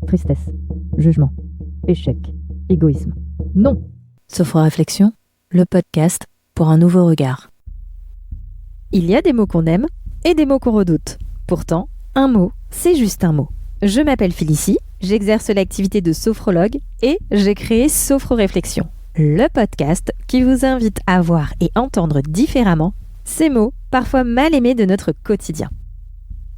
tristesse, jugement, échec, égoïsme. Non! Sophro-Réflexion, le podcast pour un nouveau regard. Il y a des mots qu'on aime et des mots qu'on redoute. Pourtant, un mot, c'est juste un mot. Je m'appelle Félicie, j'exerce l'activité de sophrologue et j'ai créé Sophro-Réflexion, le podcast qui vous invite à voir et entendre différemment ces mots parfois mal aimés de notre quotidien.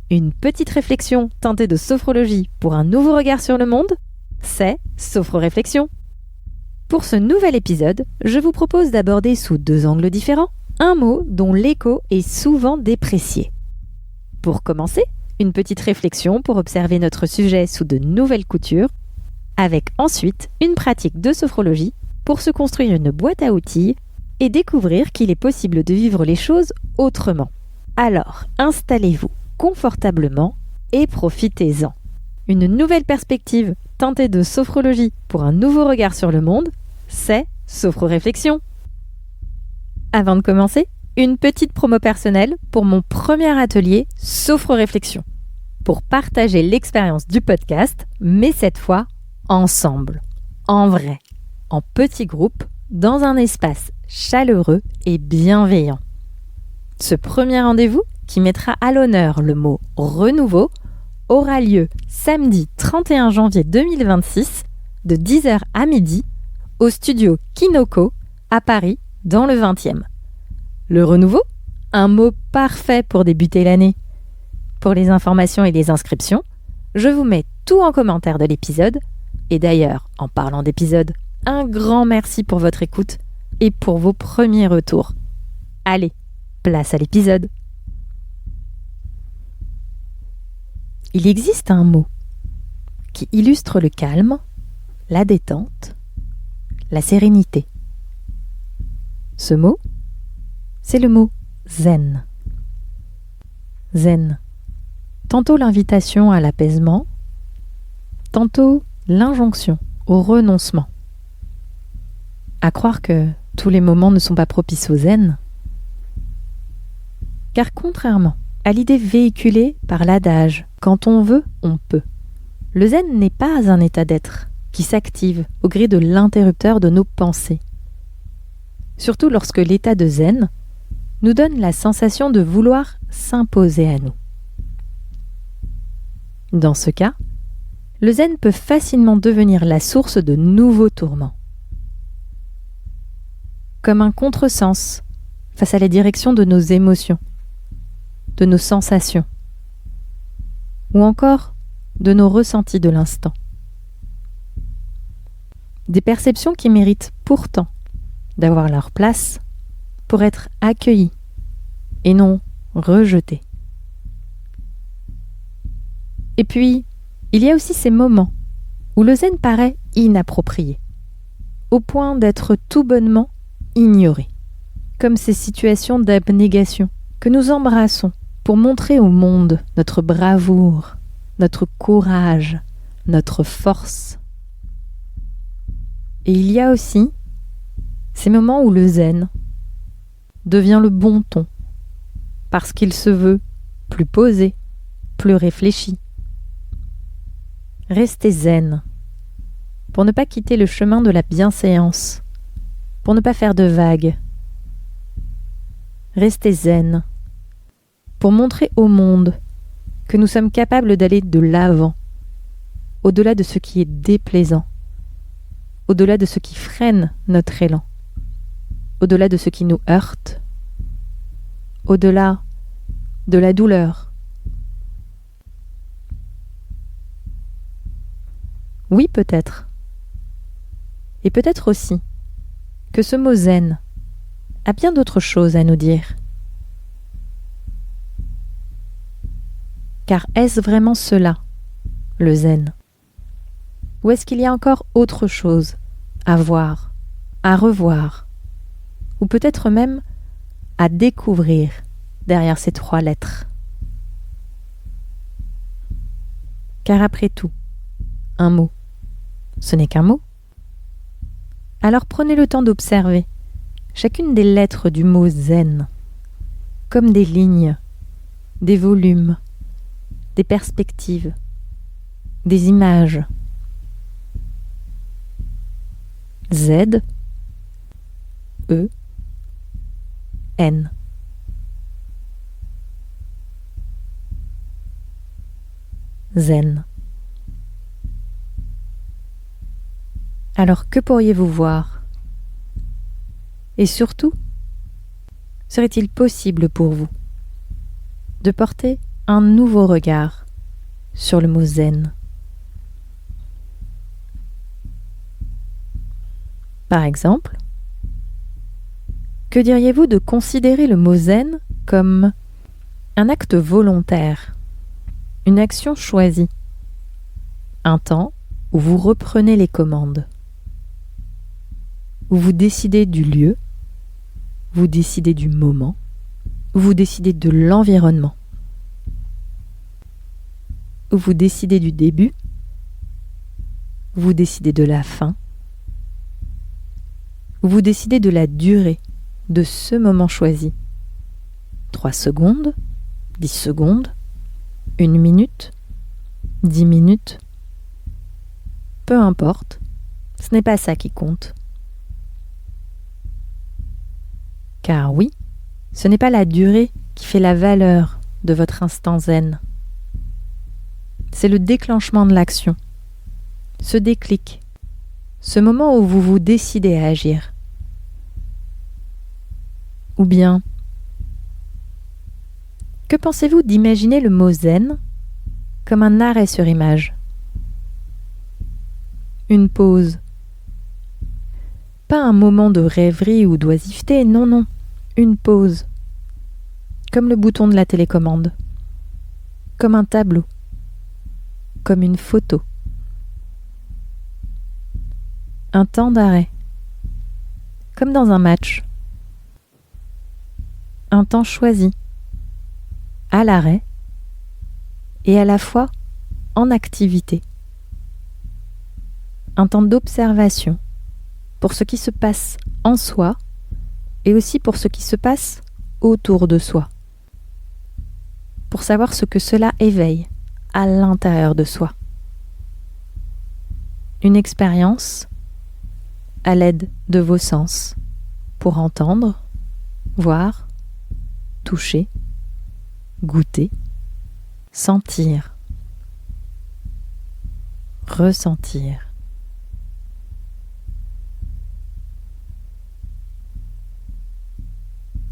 Une petite réflexion teintée de sophrologie pour un nouveau regard sur le monde, c'est Sophro-Réflexion. Pour ce nouvel épisode, je vous propose d'aborder sous deux angles différents un mot dont l'écho est souvent déprécié. Pour commencer, une petite réflexion pour observer notre sujet sous de nouvelles coutures, avec ensuite une pratique de sophrologie pour se construire une boîte à outils et découvrir qu'il est possible de vivre les choses autrement. Alors, installez-vous confortablement et profitez-en. Une nouvelle perspective teintée de sophrologie pour un nouveau regard sur le monde, c'est Sophro-Réflexion. Avant de commencer, une petite promo personnelle pour mon premier atelier Sophro-Réflexion, pour partager l'expérience du podcast, mais cette fois ensemble, en vrai, en petits groupes, dans un espace chaleureux et bienveillant. Ce premier rendez-vous, qui mettra à l'honneur le mot « renouveau », aura lieu samedi 31 janvier 2026 de 10h à midi au studio Kinoko à Paris dans le 20e. Le renouveau, un mot parfait pour débuter l'année. Pour les informations et les inscriptions, je vous mets tout en commentaire de l'épisode. Et d'ailleurs, en parlant d'épisode, un grand merci pour votre écoute et pour vos premiers retours. Allez, place à l'épisode. Il existe un mot qui illustre le calme, la détente, la sérénité. Ce mot, c'est le mot zen. Zen. Tantôt l'invitation à l'apaisement, tantôt l'injonction au renoncement. À croire que tous les moments ne sont pas propices au zen. Car contrairement à l'idée véhiculée par l'adage « quand on veut, on peut », le zen n'est pas un état d'être qui s'active au gré de l'interrupteur de nos pensées. Surtout lorsque l'état de zen nous donne la sensation de vouloir s'imposer à nous. Dans ce cas, le zen peut facilement devenir la source de nouveaux tourments. Comme un contresens face à la direction de nos émotions, de nos sensations, ou encore de nos ressentis de l'instant. Des perceptions qui méritent pourtant d'avoir leur place pour être accueillies et non rejetées. Et puis, il y a aussi ces moments où le zen paraît inapproprié, au point d'être tout bonnement ignoré, comme ces situations d'abnégation que nous embrassons pour montrer au monde notre bravoure, notre courage, notre force. Et il y a aussi ces moments où le zen devient le bon ton, parce qu'il se veut plus posé, plus réfléchi. Restez zen, pour ne pas quitter le chemin de la bienséance, pour ne pas faire de vagues. Restez zen, pour montrer au monde que nous sommes capables d'aller de l'avant, au-delà de ce qui est déplaisant, au-delà de ce qui freine notre élan, au-delà de ce qui nous heurte, au-delà de la douleur. Oui, peut-être. Et peut-être aussi que ce mot zen a bien d'autres choses à nous dire. Car est-ce vraiment cela, le zen? Ou est-ce qu'il y a encore autre chose à voir, à revoir, ou peut-être même à découvrir derrière ces trois lettres? Car après tout, un mot, ce n'est qu'un mot. Alors prenez le temps d'observer chacune des lettres du mot zen, comme des lignes, des volumes, des perspectives, des images, Z, E, N. Zen. Alors que pourriez-vous voir? Et surtout, serait-il possible pour vous de porter un nouveau regard sur le mot zen? Par exemple, que diriez-vous de considérer le mot zen comme un acte volontaire, une action choisie, un temps où vous reprenez les commandes, où vous décidez du lieu, vous décidez du moment, vous décidez de l'environnement, où vous décidez du début, vous décidez de la fin, où vous décidez de la durée de ce moment choisi. 3 secondes, 10 secondes, 1 minute, 10 minutes. Peu importe, ce n'est pas ça qui compte. Car oui, ce n'est pas la durée qui fait la valeur de votre instant zen. C'est le déclenchement de l'action, ce déclic, ce moment où vous vous décidez à agir. Ou bien, que pensez-vous d'imaginer le mot zen comme un arrêt sur image? Une pause. Pas un moment de rêverie ou d'oisiveté, non, non, une pause. Comme le bouton de la télécommande, comme un tableau, comme une photo. Un temps d'arrêt, comme dans un match. Un temps choisi, à l'arrêt et à la fois en activité. Un temps d'observation pour ce qui se passe en soi et aussi pour ce qui se passe autour de soi. Pour savoir ce que cela éveille à l'intérieur de soi. Une expérience à l'aide de vos sens pour entendre, voir, toucher, goûter, sentir, ressentir.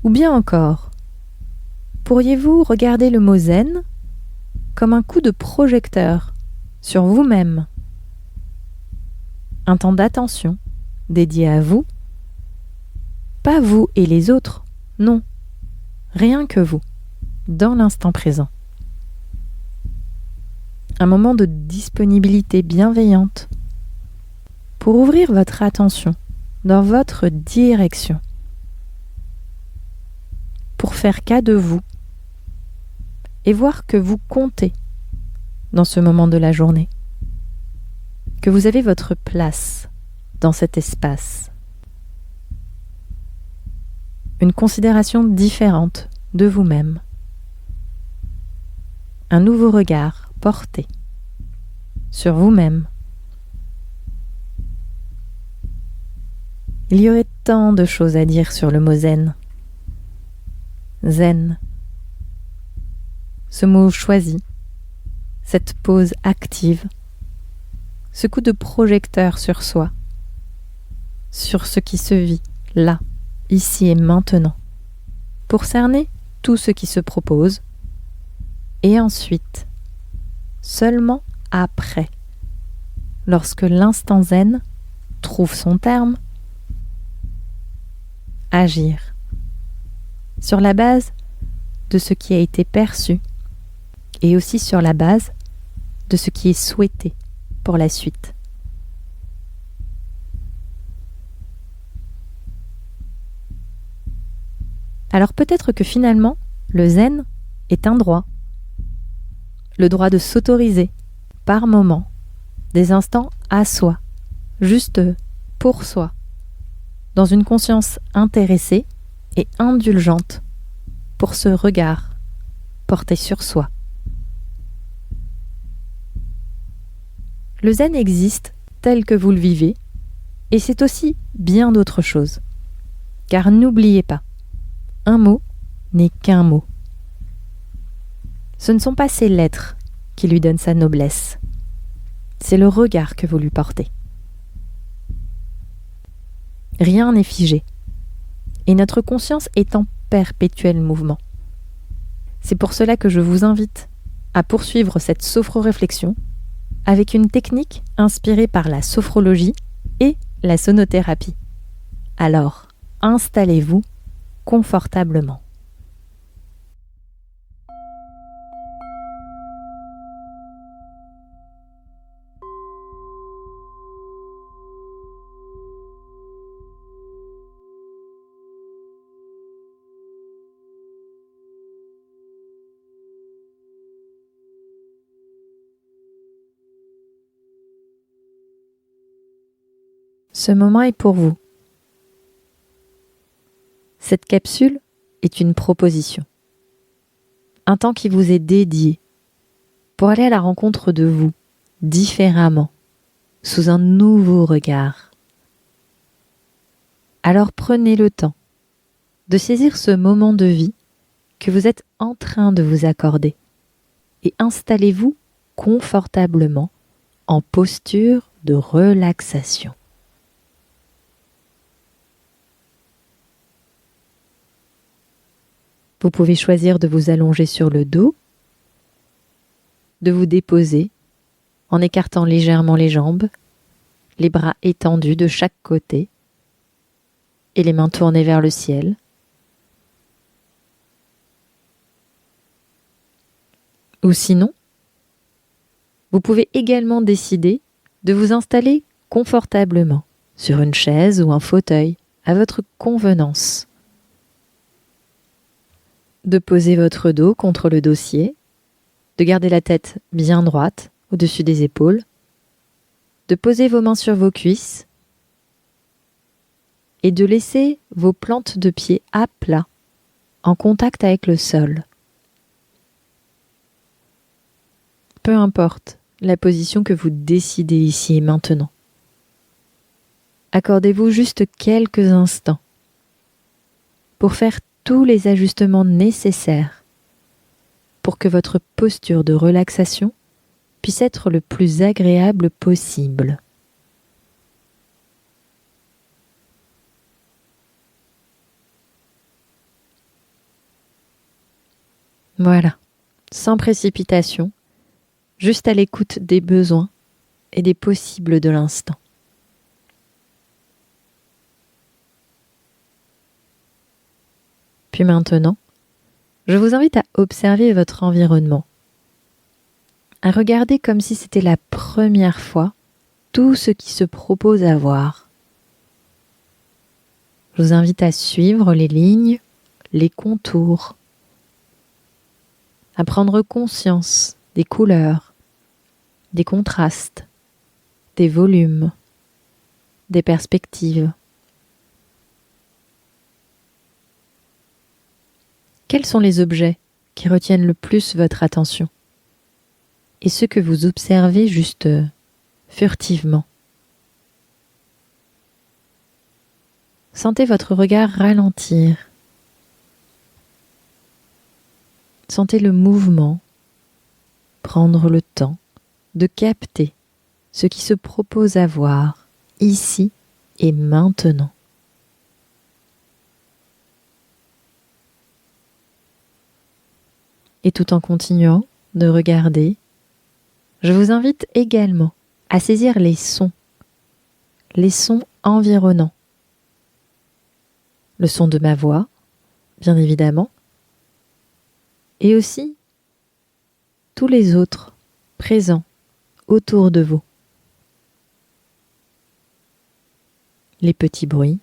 Ou bien encore, pourriez-vous regarder le mot zen comme un coup de projecteur sur vous-même? Un temps d'attention dédié à vous, pas vous et les autres, non, rien que vous, dans l'instant présent. Un moment de disponibilité bienveillante pour ouvrir votre attention dans votre direction, pour faire cas de vous et voir que vous comptez dans ce moment de la journée, que vous avez votre place dans cet espace. Une considération différente de vous-même. Un nouveau regard porté sur vous-même. Il y aurait tant de choses à dire sur le mot zen. Zen. Ce mot choisi, cette pause active, ce coup de projecteur sur soi, sur ce qui se vit là, ici et maintenant, pour cerner tout ce qui se propose, et ensuite, seulement après, lorsque l'instant zen trouve son terme, agir, sur la base de ce qui a été perçu, et aussi sur la base de ce qui est souhaité pour la suite. Alors peut-être que finalement, le zen est un droit. Le droit de s'autoriser, par moment, des instants à soi, juste pour soi, dans une conscience intéressée et indulgente pour ce regard porté sur soi. Le zen existe tel que vous le vivez Et c'est aussi bien d'autres choses. Car n'oubliez pas, un mot n'est qu'un mot. Ce ne sont pas ses lettres qui lui donnent sa noblesse. C'est le regard que vous lui portez. Rien n'est figé. Et notre conscience est en perpétuel mouvement. C'est pour cela que je vous invite à poursuivre cette sophro-réflexion avec une technique inspirée par la sophrologie et la sonothérapie. Alors, installez-vous confortablement. Ce moment est pour vous. Cette capsule est une proposition. Un temps qui vous est dédié pour aller à la rencontre de vous différemment, sous un nouveau regard. Alors prenez le temps de saisir ce moment de vie que vous êtes en train de vous accorder et installez-vous confortablement en posture de relaxation. Vous pouvez choisir de vous allonger sur le dos, de vous déposer en écartant légèrement les jambes, les bras étendus de chaque côté et les mains tournées vers le ciel. Ou sinon, vous pouvez également décider de vous installer confortablement sur une chaise ou un fauteuil à votre convenance. De poser votre dos contre le dossier, de garder la tête bien droite au-dessus des épaules, de poser vos mains sur vos cuisses et de laisser vos plantes de pied à plat, en contact avec le sol. Peu importe la position que vous décidez ici et maintenant. Accordez-vous juste quelques instants pour faire tous les ajustements nécessaires pour que votre posture de relaxation puisse être le plus agréable possible. Voilà, sans précipitation, juste à l'écoute des besoins et des possibles de l'instant. Puis maintenant, je vous invite à observer votre environnement, à regarder comme si c'était la première fois tout ce qui se propose à voir. Je vous invite à suivre les lignes, les contours, à prendre conscience des couleurs, des contrastes, des volumes, des perspectives. Quels sont les objets qui retiennent le plus votre attention et ceux que vous observez juste furtivement? Sentez votre regard ralentir. Sentez le mouvement, prendre le temps de capter ce qui se propose à voir ici et maintenant. Et tout en continuant de regarder, je vous invite également à saisir les sons environnants. Le son de ma voix, bien évidemment, et aussi tous les autres présents autour de vous. Les petits bruits,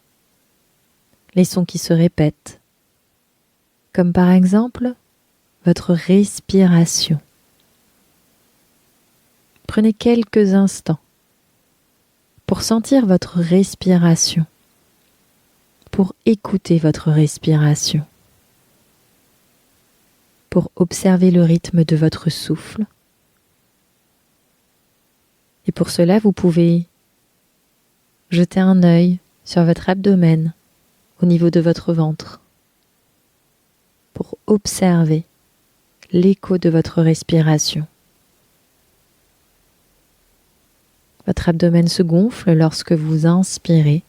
les sons qui se répètent, comme par exemple votre respiration. Prenez quelques instants pour sentir votre respiration, pour écouter votre respiration, pour observer le rythme de votre souffle. Et pour cela, vous pouvez jetez un œil sur votre abdomen au niveau de votre ventre pour observer l'écho de votre respiration. Votre abdomen se gonfle lorsque vous inspirez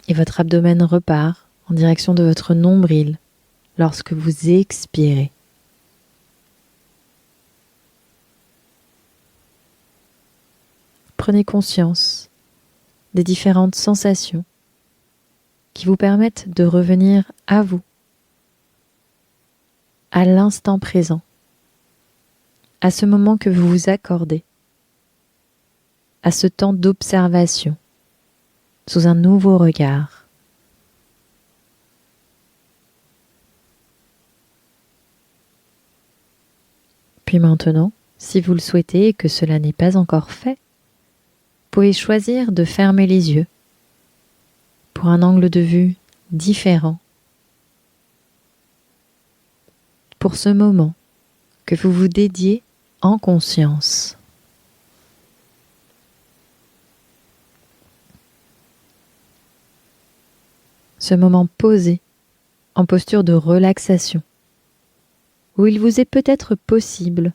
et votre abdomen repart en direction de votre nombril lorsque vous expirez. Prenez conscience des différentes sensations qui vous permettent de revenir à vous, à l'instant présent, à ce moment que vous vous accordez, à ce temps d'observation sous un nouveau regard. Puis maintenant, si vous le souhaitez et que cela n'est pas encore fait, vous pouvez choisir de fermer les yeux pour un angle de vue différent pour ce moment que vous vous dédiez en conscience. Ce moment posé en posture de relaxation où il vous est peut-être possible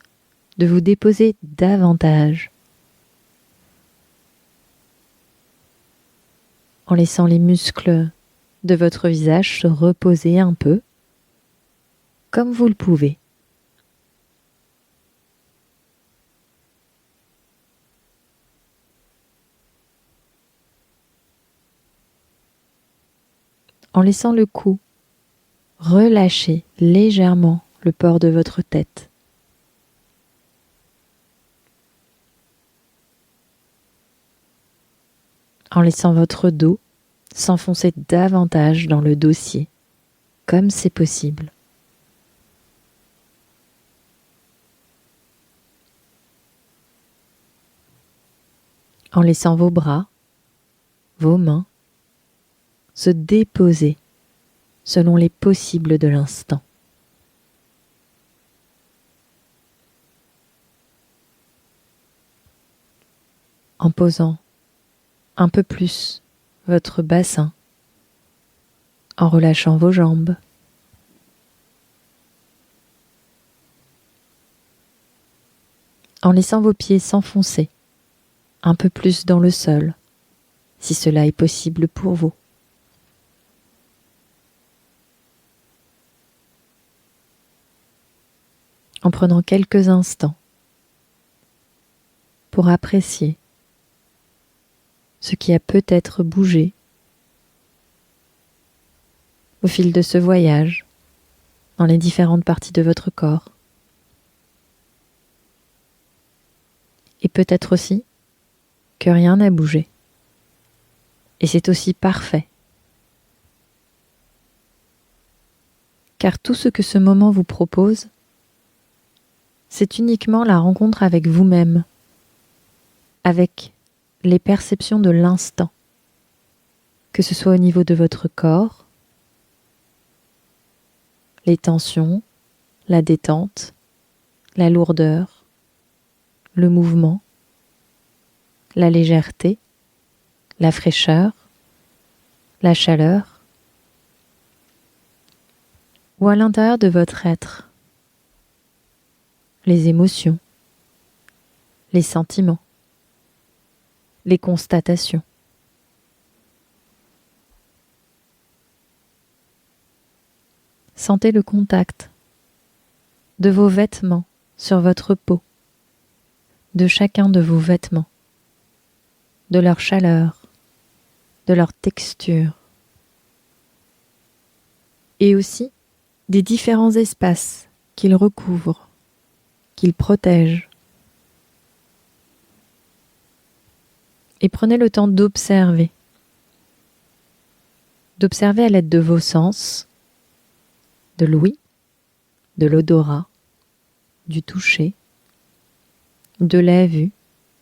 de vous déposer davantage en laissant les muscles de votre visage se reposer un peu comme vous le pouvez. En laissant le cou relâcher légèrement le port de votre tête. En laissant votre dos s'enfoncer davantage dans le dossier, comme c'est possible. En laissant vos bras, vos mains, se déposer selon les possibles de l'instant. En posant un peu plus votre bassin, en relâchant vos jambes, en laissant vos pieds s'enfoncer un peu plus dans le sol, si cela est possible pour vous. En prenant quelques instants pour apprécier ce qui a peut-être bougé au fil de ce voyage dans les différentes parties de votre corps. Et peut-être aussi que rien n'a bougé. Et c'est aussi parfait. Car tout ce que ce moment vous propose, c'est uniquement la rencontre avec vous-même, avec les perceptions de l'instant, que ce soit au niveau de votre corps, les tensions, la détente, la lourdeur, le mouvement, la légèreté, la fraîcheur, la chaleur, ou à l'intérieur de votre être, les émotions, les sentiments, les constatations. Sentez le contact de vos vêtements sur votre peau, de chacun de vos vêtements, de leur chaleur, de leur texture, et aussi des différents espaces qu'ils recouvrent, qu'ils protègent. Et prenez le temps d'observer à l'aide de vos sens, de l'ouïe, de l'odorat, du toucher, de la vue,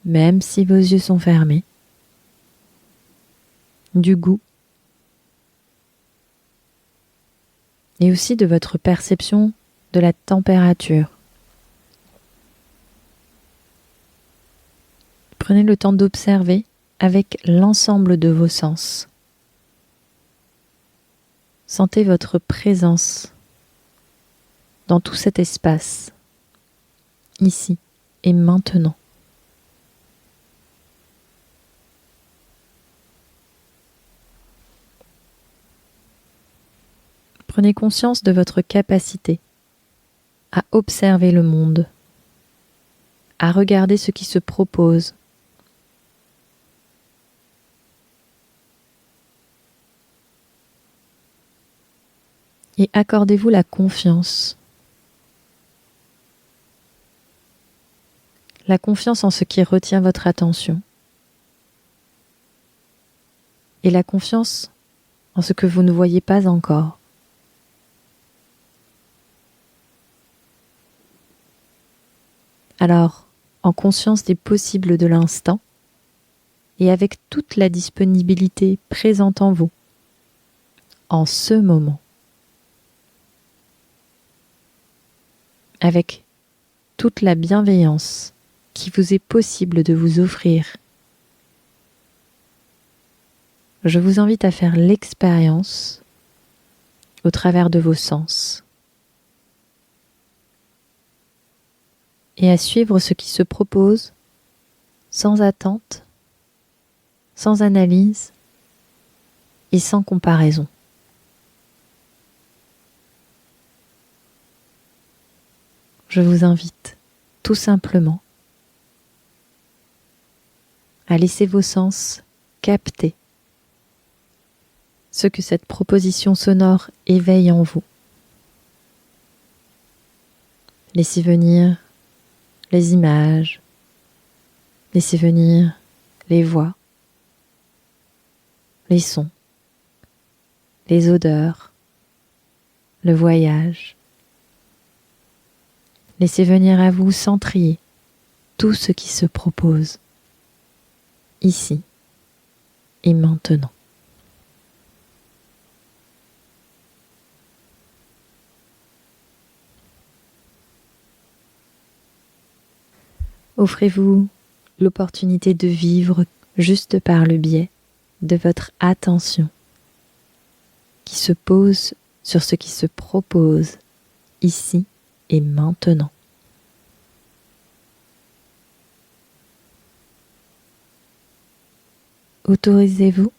même si vos yeux sont fermés, du goût, et aussi de votre perception de la température. Prenez le temps d'observer avec l'ensemble de vos sens. Sentez votre présence dans tout cet espace, ici et maintenant. Prenez conscience de votre capacité à observer le monde, à regarder ce qui se propose, et accordez-vous la confiance. La confiance en ce qui retient votre attention. Et la confiance en ce que vous ne voyez pas encore. Alors, en conscience des possibles de l'instant, et avec toute la disponibilité présente en vous, en ce moment, avec toute la bienveillance qui vous est possible de vous offrir, je vous invite à faire l'expérience au travers de vos sens et à suivre ce qui se propose sans attente, sans analyse et sans comparaison. Je vous invite tout simplement à laisser vos sens capter ce que cette proposition sonore éveille en vous. Laissez venir les images, laissez venir les voix, les sons, les odeurs, le voyage. Laissez venir à vous sans trier tout ce qui se propose, ici et maintenant. Offrez-vous l'opportunité de vivre juste par le biais de votre attention qui se pose sur ce qui se propose ici et maintenant. Autorisez-vous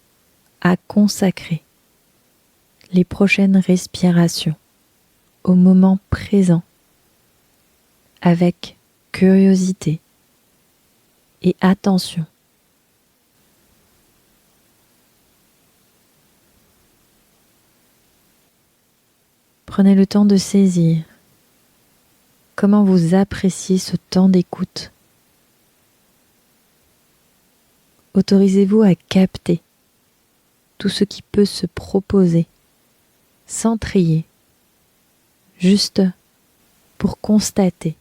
à consacrer les prochaines respirations au moment présent avec curiosité et attention. Prenez le temps de saisir comment vous appréciez ce temps d'écoute. Autorisez-vous à capter tout ce qui peut se proposer, sans trier, juste pour constater.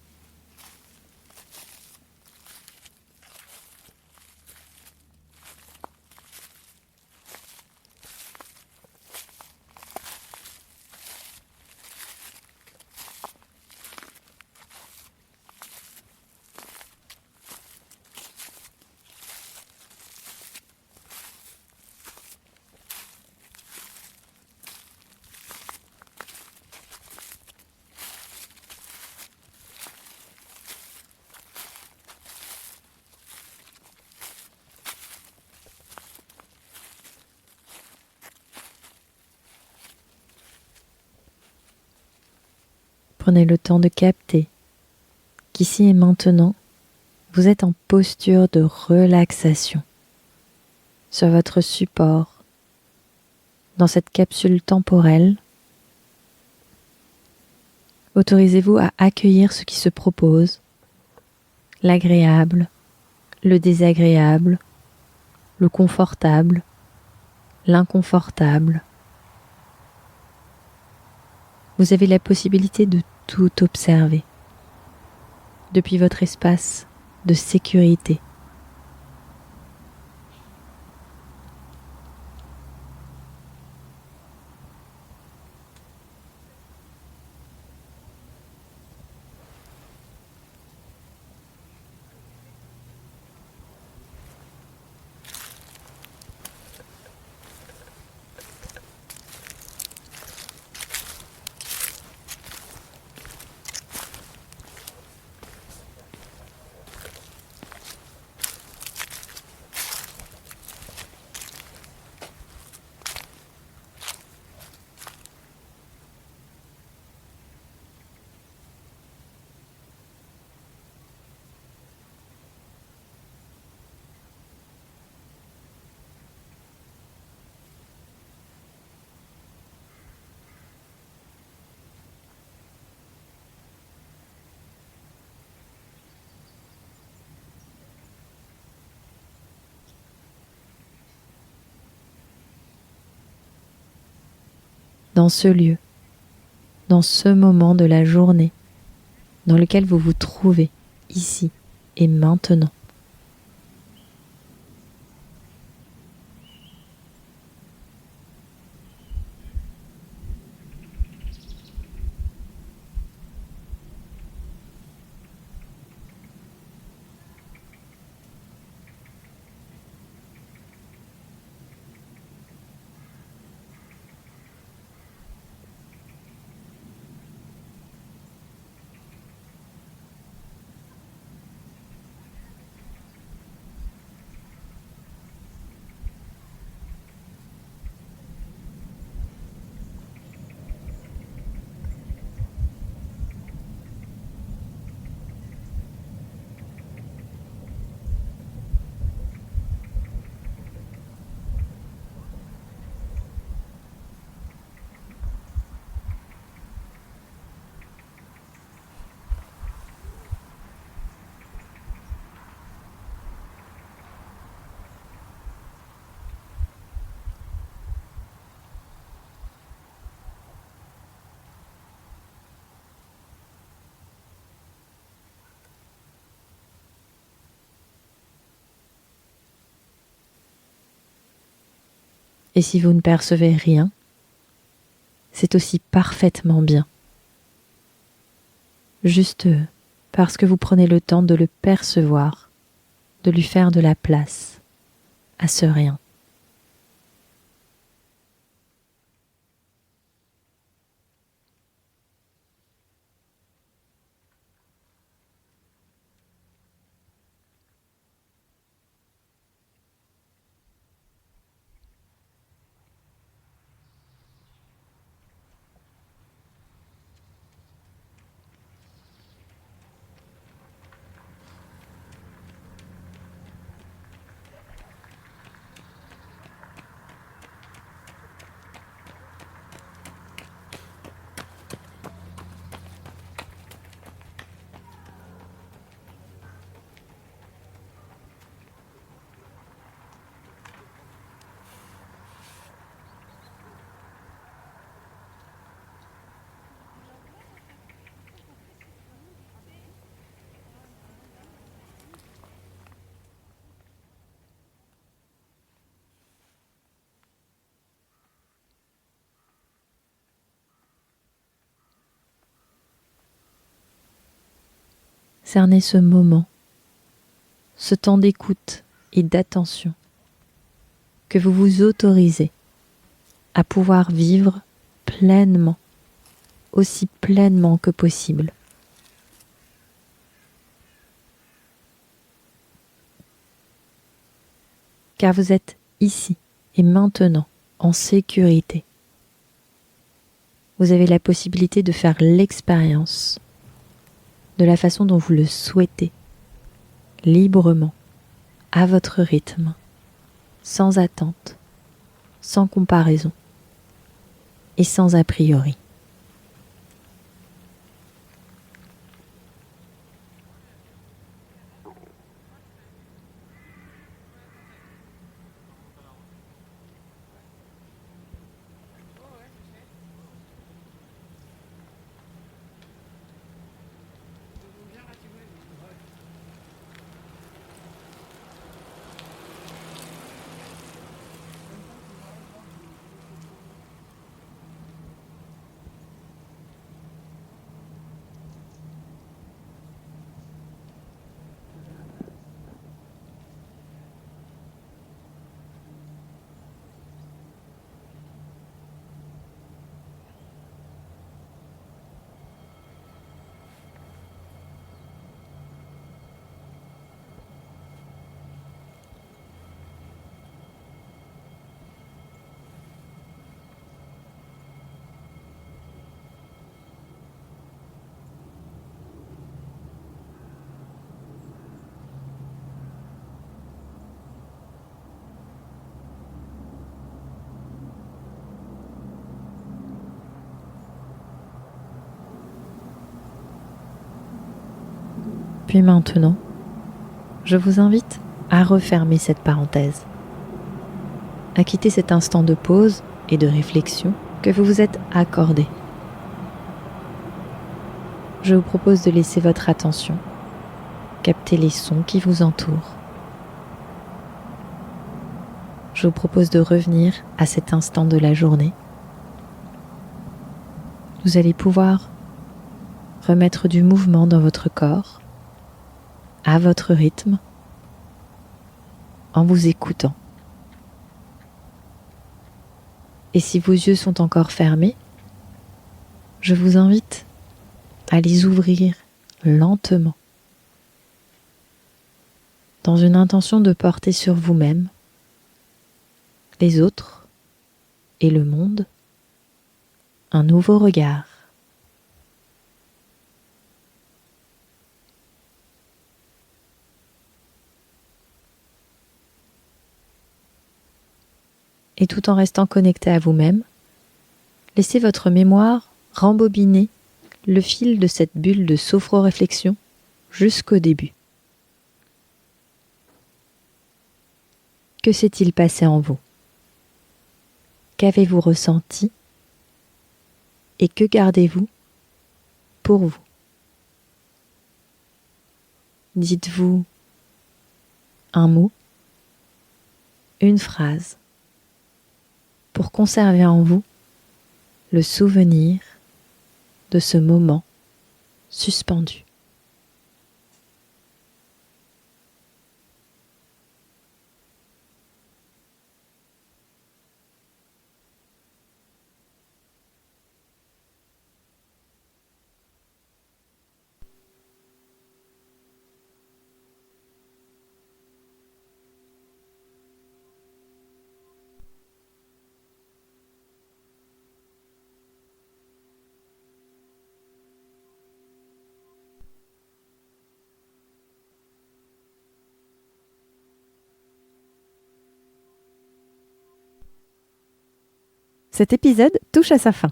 Prenez le temps de capter qu'ici et maintenant, vous êtes en posture de relaxation sur votre support, dans cette capsule temporelle. Autorisez-vous à accueillir ce qui se propose, l'agréable, le désagréable, le confortable, l'inconfortable. Vous avez la possibilité de tout observer depuis votre espace de sécurité. dans ce lieu, dans ce moment de la journée dans lequel vous vous trouvez ici et maintenant. Et si vous ne percevez rien, c'est aussi parfaitement bien. Juste parce que vous prenez le temps de le percevoir, de lui faire de la place à ce rien. Cernez ce moment, ce temps d'écoute et d'attention que vous vous autorisez à pouvoir vivre pleinement, aussi pleinement que possible. Car vous êtes ici et maintenant en sécurité. Vous avez la possibilité de faire l'expérience de la façon dont vous le souhaitez, librement, à votre rythme, sans attente, sans comparaison et sans a priori. Puis maintenant, je vous invite à refermer cette parenthèse, à quitter cet instant de pause et de réflexion que vous vous êtes accordé. Je vous propose de laisser votre attention capter les sons qui vous entourent. Je vous propose de revenir à cet instant de la journée. Vous allez pouvoir remettre du mouvement dans votre corps, à votre rythme, en vous écoutant. Et si vos yeux sont encore fermés, je vous invite à les ouvrir lentement, dans une intention de porter sur vous-même, les autres et le monde, un nouveau regard. Et tout en restant connecté à vous-même, laissez votre mémoire rembobiner le fil de cette bulle de sophro-réflexion jusqu'au début. Que s'est-il passé en vous ? Qu'avez-vous ressenti ? Et que gardez-vous pour vous ? Dites-vous un mot, une phrase, pour conserver en vous le souvenir de ce moment suspendu. Cet épisode touche à sa fin.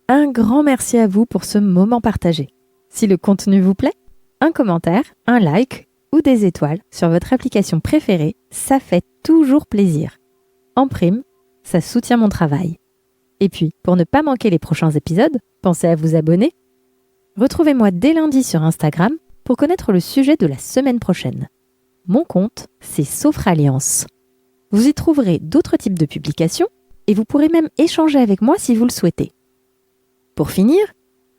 Un grand merci à vous pour ce moment partagé. Si le contenu vous plaît, un commentaire, un like ou des étoiles sur votre application préférée, ça fait toujours plaisir. En prime, ça soutient mon travail. Et puis, pour ne pas manquer les prochains épisodes, pensez à vous abonner. Retrouvez-moi dès lundi sur Instagram pour connaître le sujet de la semaine prochaine. Mon compte, c'est Sophraliance. Vous y trouverez d'autres types de publications et vous pourrez même échanger avec moi si vous le souhaitez. Pour finir,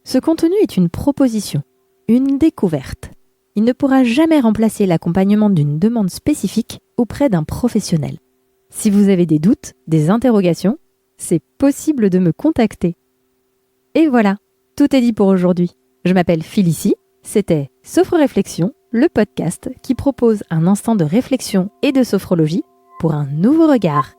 ce contenu est une proposition, une découverte. Il ne pourra jamais remplacer l'accompagnement d'une demande spécifique auprès d'un professionnel. Si vous avez des doutes, des interrogations, c'est possible de me contacter. Et voilà, tout est dit pour aujourd'hui. Je m'appelle Félicie, c'était Sophro-Réflexion, le podcast qui propose un instant de réflexion et de sophrologie pour un nouveau regard.